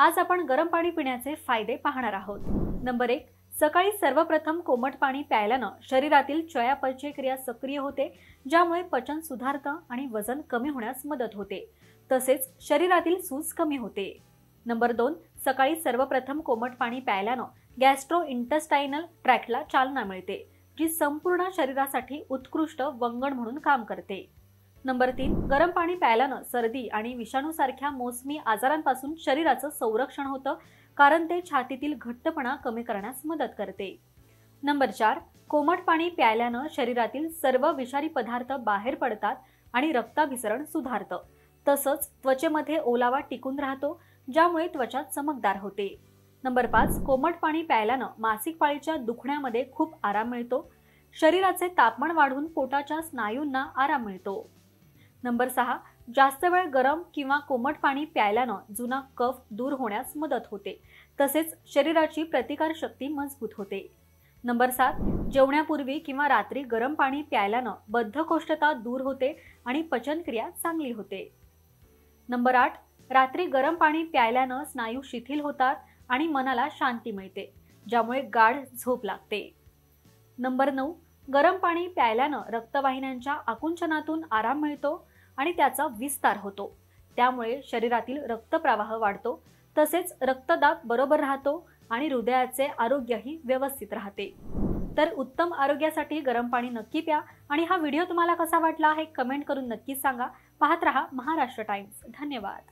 आज आपण गरम पाणी पिण्याचे फायदे पाहणार आहोत। नंबर 1, सकाळी सर्वप्रथम कोमट पाणी प्यायल्याने शरीरातील चयापचय क्रिया सक्रिय होते, ज्यामुळे पचन सुधारतं आणि वजन कमी होण्यास मदत होते। तसेच शरीरातील सूज कमी होते। नंबर 2, सकाळी सर्वप्रथम कोमट पाणी प्यायल्याने गॅस्ट्रोइंटेस्टाइनल ट्रॅक्टला चालना मिळते, जी संपूर्ण शरीरासाठी उत्कृष्ट वंगण म्हणून काम करते। नंबर 3, गरम पाणी प्यायल्याने सर्दी आणि विषाणूसारख्या मोसमी आजारांपासून शरीराचं संरक्षण होतं, कारण ते छातीतील घट्टपणा कमी करण्यास मदत करते। नंबर 4, कोमट पाणी प्यायल्याने शरीरातील सर्व विषारी पदार्थ बाहेर पडतात आणि रक्ताभिसरण सुधारतं। तसंच त्वचेमध्ये ओलावा टिकून राहतो, ज्यामुळे त्वचा चमकदार होते। नंबर 5, कोमट पाणी प्यायल्याने मासिक पाळीच्या दुखण्यामध्ये खूप आराम मिळतो। शरीराचे तापमान वाढून पोटाच्या स्नायूंना आराम मिळतो। नंबर 6, जास्त वेळ गरम किंवा कोमट पाणी प्यायल्याने जुना कफ दूर होण्यास मदत होते, तसेच शरीराची प्रतिकारशक्ती मजबूत होते। नंबर 7, जेवण्यापूर्वी किंवा रात्री गरम पाणी प्यायल्याने बद्धकोष्ठता दूर होते आणि पचनक्रिया चांगली होते। नंबर 8, रात्री गरम पाणी प्यायल्याने स्नायू शिथिल होतात आणि मनाला शांती मिळते, ज्यामुळे गाढ झोप लागते। नंबर 9, गरम पाणी प्यायल्याने रक्तवाहिन्यांच्या आकुंचनातून आराम मिळतो आणि त्याचा विस्तार होतो, त्यामुळे शरीरातील रक्तप्रवाह वाढतो, तसेच रक्तदाब बरोबर राहतो आणि हृदयाचे आरोग्यही व्यवस्थित राहते। तर उत्तम आरोग्यासाठी गरम पाणी नक्की प्या आणि हा व्हिडिओ तुम्हाला कसा वाटला हे कमेंट करून नक्की सांगा। पाहत रहा महाराष्ट्र टाइम्स। धन्यवाद।